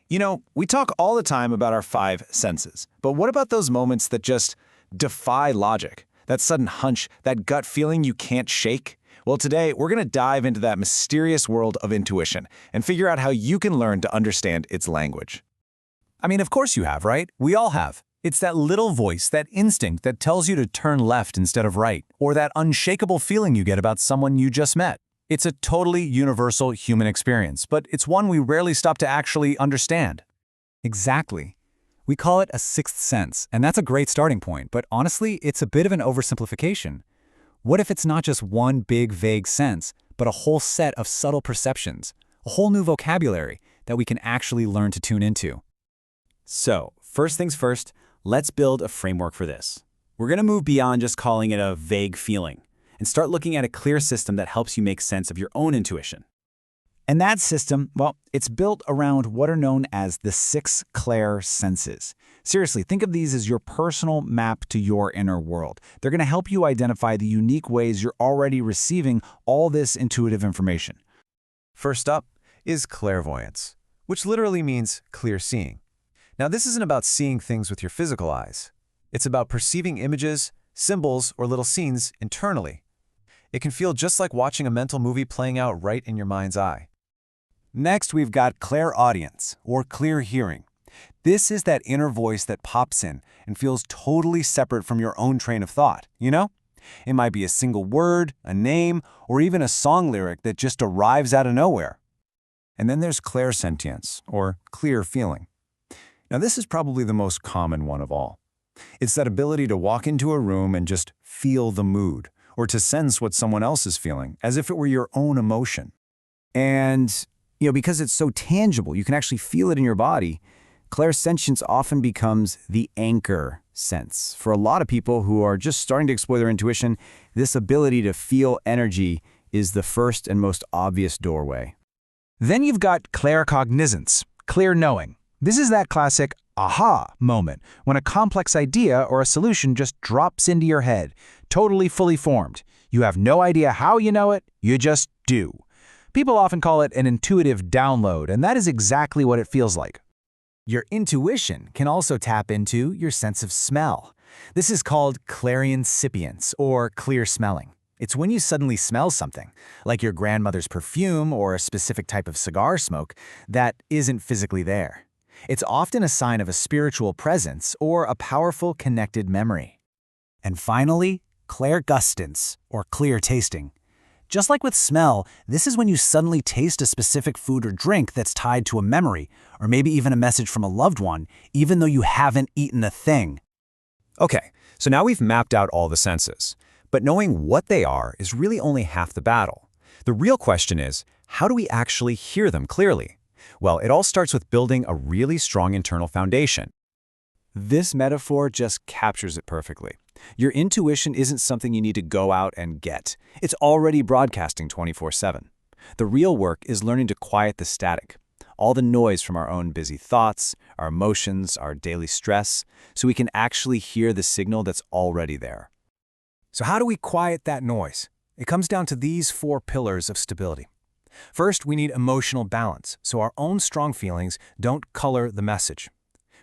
You know, we talk all the time about our five senses, but what about those moments that just defy logic? That sudden hunch, that gut feeling you can't shake? Well, today we're going to dive into that mysterious world of intuition and figure out how you can learn to understand its language. I mean, of course you have, right? We all have. It's that little voice, that instinct that tells you to turn left instead of right, or that unshakable feeling you get about someone you just met. It's a totally universal human experience, but it's one we rarely stop to actually understand. Exactly. We call it a sixth sense, and that's a great starting point, but honestly, it's a bit of an oversimplification. What if it's not just one big, vague sense, but a whole set of subtle perceptions, a whole new vocabulary that we can actually learn to tune into? So, first things first, let's build a framework for this. We're going to move beyond just calling it a vague feeling and start looking at a clear system that helps you make sense of your own intuition. And that system, well, it's built around what are known as the Six Clair Senses. Seriously, think of these as your personal map to your inner world. They're going to help you identify the unique ways you're already receiving all this intuitive information. First up is clairvoyance, which literally means clear seeing. Now, this isn't about seeing things with your physical eyes. It's about perceiving images, symbols, or little scenes internally. It can feel just like watching a mental movie playing out right in your mind's eye. Next, we've got clairaudience, or clear hearing. This is that inner voice that pops in and feels totally separate from your own train of thought, you know? It might be a single word, a name, or even a song lyric that just arrives out of nowhere. And then there's clairsentience, or clear feeling. Now, this is probably the most common one of all. It's that ability to walk into a room and just feel the mood, or to sense what someone else is feeling, as if it were your own emotion. And, because it's so tangible, you can actually feel it in your body, clairsentience often becomes the anchor sense. For a lot of people who are just starting to explore their intuition, this ability to feel energy is the first and most obvious doorway. Then you've got claircognizance, clear knowing. This is that classic aha moment, when a complex idea or a solution just drops into your head, totally fully formed. You have no idea how you know it, you just do. People often call it an intuitive download, and that is exactly what it feels like. Your intuition can also tap into your sense of smell. This is called clairentience, or clear smelling. It's when you suddenly smell something, like your grandmother's perfume or a specific type of cigar smoke, that isn't physically there. It's often a sign of a spiritual presence or a powerful connected memory. And finally, Clairgustance, or clear tasting. Just like with smell, this is when you suddenly taste a specific food or drink that's tied to a memory, or maybe even a message from a loved one, even though you haven't eaten a thing. Okay, so now we've mapped out all the senses. But knowing what they are is really only half the battle. The real question is, how do we actually hear them clearly? Well, it all starts with building a really strong internal foundation. This metaphor just captures it perfectly. Your intuition isn't something you need to go out and get. It's already broadcasting 24/7. The real work is learning to quiet the static, all the noise from our own busy thoughts, our emotions, our daily stress, so we can actually hear the signal that's already there. So how do we quiet that noise? It comes down to these four pillars of stability. First, we need emotional balance, so our own strong feelings don't color the message.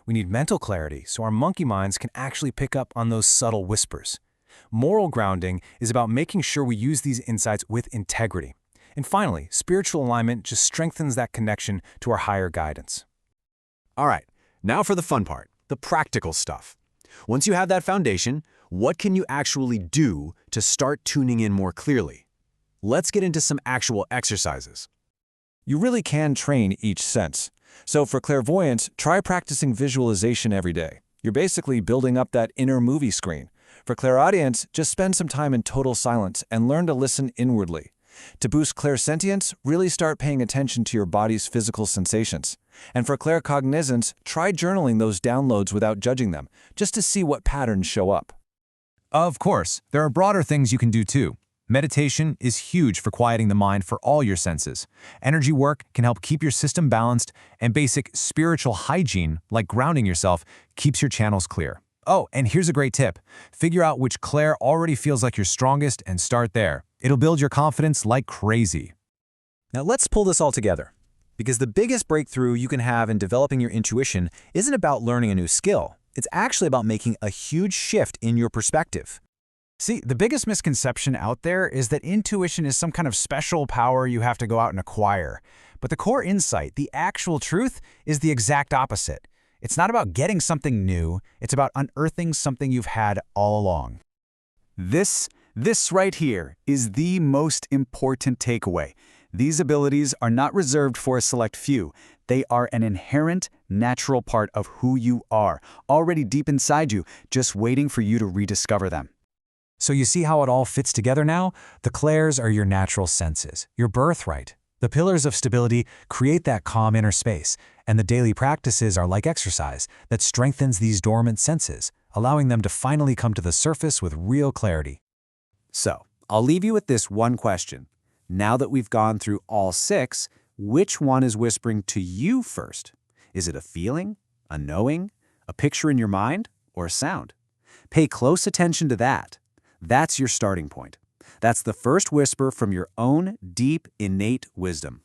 We need mental clarity, so our monkey minds can actually pick up on those subtle whispers. Moral grounding is about making sure we use these insights with integrity. And finally, spiritual alignment just strengthens that connection to our higher guidance. All right, now for the fun part, the practical stuff. Once you have that foundation, what can you actually do to start tuning in more clearly? Let's get into some actual exercises. You really can train each sense. So for clairvoyance, try practicing visualization every day. You're basically building up that inner movie screen. For clairaudience, just spend some time in total silence and learn to listen inwardly. To boost clairsentience, really start paying attention to your body's physical sensations. And for claircognizance, try journaling those downloads without judging them, just to see what patterns show up. Of course, there are broader things you can do too. Meditation is huge for quieting the mind for all your senses. Energy work can help keep your system balanced, and basic spiritual hygiene, like grounding yourself, keeps your channels clear. Oh, and here's a great tip. Figure out which clair already feels like your strongest and start there. It'll build your confidence like crazy. Now let's pull this all together. because the biggest breakthrough you can have in developing your intuition isn't about learning a new skill. It's actually about making a huge shift in your perspective. See, the biggest misconception out there is that intuition is some kind of special power you have to go out and acquire. But the core insight, the actual truth, is the exact opposite. It's not about getting something new, it's about unearthing something you've had all along. This right here is the most important takeaway. These abilities are not reserved for a select few. They are an inherent, natural part of who you are, already deep inside you, just waiting for you to rediscover them. So you see how it all fits together now? The clairs are your natural senses, your birthright. The pillars of stability create that calm inner space, and the daily practices are like exercise that strengthens these dormant senses, allowing them to finally come to the surface with real clarity. So, I'll leave you with this one question. Now that we've gone through all 6, which one is whispering to you first? Is it a feeling, a knowing, a picture in your mind, or a sound? Pay close attention to that. That's your starting point. That's the first whisper from your own deep, innate wisdom.